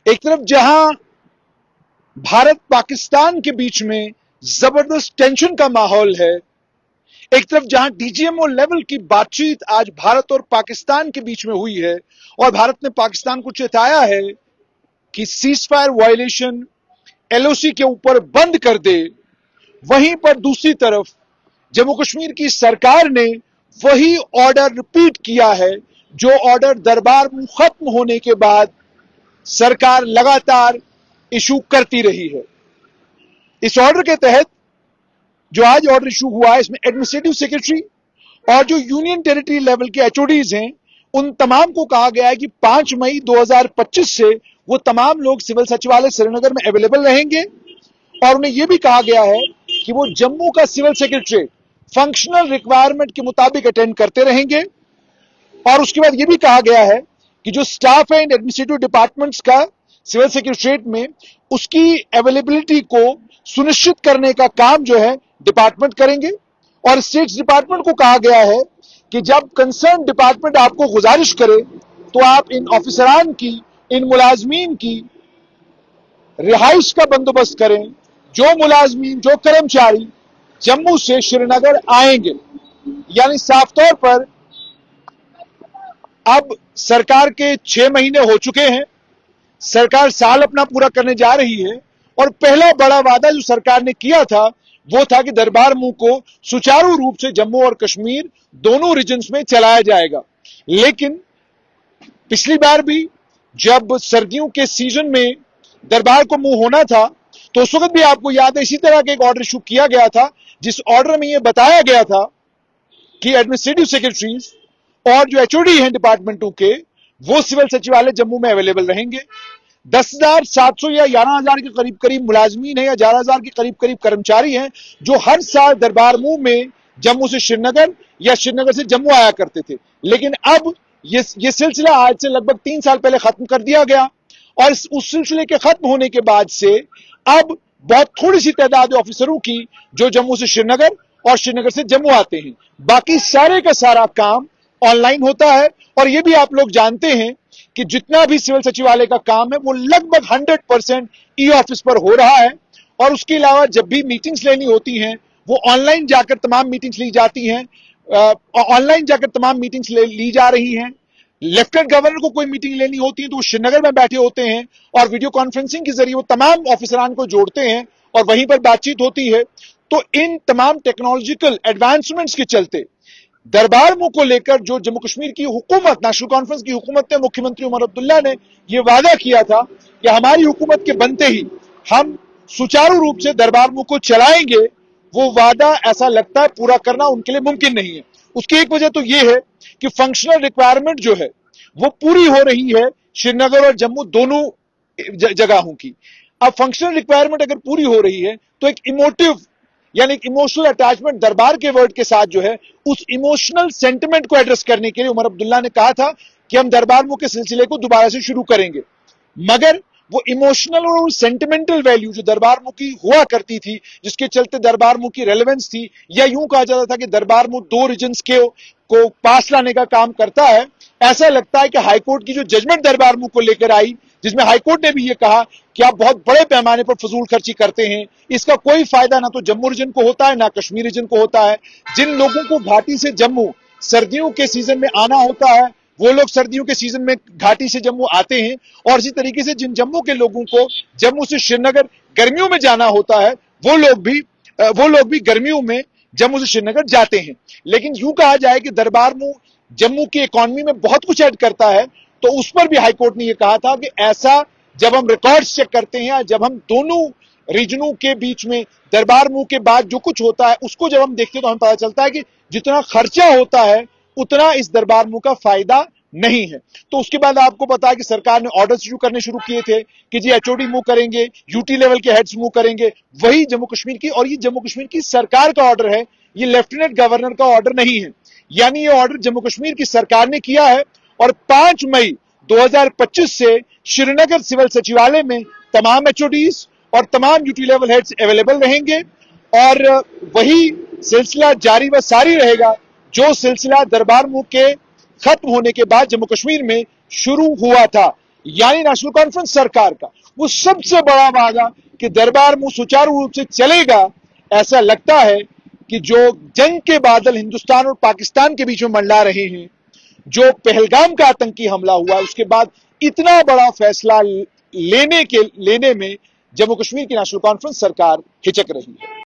एक तरफ जहां भारत पाकिस्तान के बीच में जबरदस्त टेंशन का माहौल है, एक तरफ जहां डीजीएमओ लेवल की बातचीत आज भारत और पाकिस्तान के बीच में हुई है और भारत ने पाकिस्तान को चेताया है कि सीज फायर वायलेशन एलओसी के ऊपर बंद कर दे, वहीं पर दूसरी तरफ जम्मू कश्मीर की सरकार ने वही ऑर्डर रिपीट किया है जो ऑर्डर दरबार मुंह खत्म होने के बाद सरकार लगातार इशू करती रही है। इस ऑर्डर के तहत जो आज ऑर्डर इशू हुआ है, इसमें एडमिनिस्ट्रेटिव सेक्रेटरी और जो यूनियन टेरिटरी लेवल के एचओडीज हैं, उन तमाम को कहा गया है कि 5 मई 2025 से वो तमाम लोग सिविल सचिवालय श्रीनगर में अवेलेबल रहेंगे और उन्हें यह भी कहा गया है कि वो जम्मू का सिविल सेक्रेटरी फंक्शनल रिक्वायरमेंट के मुताबिक अटेंड करते रहेंगे। और उसके बाद यह भी कहा गया है कि जो स्टाफ है इन एडमिनिस्ट्रेटिव डिपार्टमेंट्स का सिविल सेक्रेटरीट में, उसकी अवेलेबिलिटी को सुनिश्चित करने का काम जो है डिपार्टमेंट करेंगे। और स्टेट्स डिपार्टमेंट को कहा गया है कि जब कंसर्न डिपार्टमेंट आपको गुजारिश करे तो आप इन ऑफिसरान की, इन मुलाजमीन की रिहाइश का बंदोबस्त करें, जो मुलाजमीन, जो कर्मचारी जम्मू से श्रीनगर आएंगे। यानी साफ तौर पर अब सरकार के 6 महीने हो चुके हैं, सरकार साल अपना पूरा करने जा रही है और पहला बड़ा वादा जो सरकार ने किया था वो था कि दरबार मुंह को सुचारू रूप से जम्मू और कश्मीर दोनों रीजन्स में चलाया जाएगा। लेकिन पिछली बार भी जब सर्दियों के सीजन में दरबार को मुंह होना था तो उस वक्त भी आपको याद है इसी तरह का एक ऑर्डर इशू किया गया था, जिस ऑर्डर में यह बताया गया था कि एडमिनिस्ट्रेटिव सेक्रेटरीज और जो एचओडी हैं डिपार्टमेंटों के, वो सिविल सचिवालय जम्मू में अवेलेबल रहेंगे। 10,700 या 11,000 के करीब करीब मुलाजमीन है या 11,000 के करीब करीब कर्मचारी हैं जो हर साल दरबार मुंह में जम्मू से श्रीनगर या श्रीनगर से जम्मू आया करते थे। लेकिन अब ये सिलसिला आज से लगभग 3 साल पहले खत्म कर दिया गया और उस सिलसिले के खत्म होने के बाद से अब बहुत थोड़ी सी तादाद ऑफिसरों की जो जम्मू से श्रीनगर और श्रीनगर से जम्मू आते हैं, बाकी सारे का सारा काम ऑनलाइन होता है। और यह भी आप लोग जानते हैं कि जितना भी सिविल सचिवालय का काम है वो लगभग 100% ई ऑफिस पर हो रहा है। और उसके अलावा जब भी मीटिंग्स लेनी होती हैं वो ऑनलाइन जाकर तमाम मीटिंग्स ली जाती हैं, ऑनलाइन जाकर तमाम मीटिंग्स ली जा रही हैं। लेफ्टिनेंट गवर्नर को कोई मीटिंग लेनी होती है तो वो श्रीनगर में बैठे होते हैं और वीडियो कॉन्फ्रेंसिंग के जरिए वो तमाम ऑफिसरान को जोड़ते हैं और वहीं पर बातचीत होती है। तो इन तमाम टेक्नोलॉजिकल एडवांसमेंट्स के चलते दरबार मुंह को लेकर जो जम्मू कश्मीर की हुकूमत, नेशनल कॉन्फ्रेंस की हुकूमत ने, मुख्यमंत्री उमर अब्दुल्ला ने यह वादा किया था कि हमारी हुकूमत के बनते ही हम सुचारू रूप से दरबार मुंह को चलाएंगे, वो वादा ऐसा लगता है पूरा करना उनके लिए मुमकिन नहीं है। उसकी एक वजह तो यह है कि फंक्शनल रिक्वायरमेंट जो है वो पूरी हो रही है श्रीनगर और जम्मू दोनों जगहों की। अब फंक्शनल रिक्वायरमेंट अगर पूरी हो रही है तो एक इमोटिव यानी इमोशनल अटैचमेंट दरबार के वर्ड के साथ जो है, उस इमोशनल सेंटिमेंट को एड्रेस करने के लिए उमर अब्दुल्ला ने कहा था कि हम दरबार मुंह के सिलसिले को दोबारा से शुरू करेंगे। मगर वो इमोशनल और सेंटिमेंटल वैल्यू जो दरबार मुंह की हुआ करती थी, जिसके चलते दरबार मुंह की रेलेवेंस थी, या यूं कहा जाता था कि दरबार मुंह 2 रीजन्स को पास लाने का काम करता है, ऐसा लगता है कि हाईकोर्ट की जो जजमेंट दरबार मुंह को लेकर आई, जिसमें हाईकोर्ट ने भी यह कहा कि आप बहुत बड़े पैमाने पर फजूल खर्ची करते हैं, इसका कोई फायदा ना तो जम्मू रीजन को होता है ना कश्मीर रीजन को होता है। जिन लोगों को घाटी से जम्मू सर्दियों के सीजन में आना होता है वो लोग सर्दियों के सीजन में घाटी से जम्मू आते हैं, और इसी तरीके से जिन जम्मू के लोगों को जम्मू से श्रीनगर गर्मियों में जाना होता है वो लोग भी गर्मियों में जम्मू से श्रीनगर जाते हैं। लेकिन यूं कहा जाए कि दरबार मुंह जम्मू की इकॉनमी में बहुत कुछ ऐड करता है, तो उस पर भी हाईकोर्ट ने यह कहा था कि ऐसा जब हम रिकॉर्ड्स चेक करते हैं, जब हम दोनों रीजनों के बीच में दरबार मुंह के बाद जो कुछ होता है उसको जब हम देखते हैं तो हमें पता चलता है कि जितना खर्चा होता है उतना इस दरबार मुंह का फायदा नहीं है। तो उसके बाद आपको पता है कि सरकार ने ऑर्डर इशू करने शुरू किए थे कि जी एचओडी मूव करेंगे, यूटी लेवल के हेड्स मूव करेंगे, वही जम्मू कश्मीर की, और ये जम्मू कश्मीर की सरकार का ऑर्डर है, ये लेफ्टिनेंट गवर्नर का ऑर्डर नहीं है। यानी ये ऑर्डर जम्मू कश्मीर की सरकार ने किया है और 5 मई 2025 से श्रीनगर सिविल सचिवालय में तमाम एचओडीज और तमाम यूटी लेवल हेड्स अवेलेबल रहेंगे और वही सिलसिला जारी व सारी रहेगा जो सिलसिला दरबार मुंह के खत्म होने के बाद जम्मू कश्मीर में शुरू हुआ था। यानी नेशनल कॉन्फ्रेंस सरकार का वो सबसे बड़ा वादा कि दरबार मुंह सुचारू रूप से चलेगा, ऐसा लगता है कि जो जंग के बादल हिंदुस्तान और पाकिस्तान के बीच में मंडरा रहे हैं, जो पहलगाम का आतंकी हमला हुआ, उसके बाद इतना बड़ा फैसला लेने में जम्मू कश्मीर की नेशनल कॉन्फ्रेंस सरकार हिचक रही है।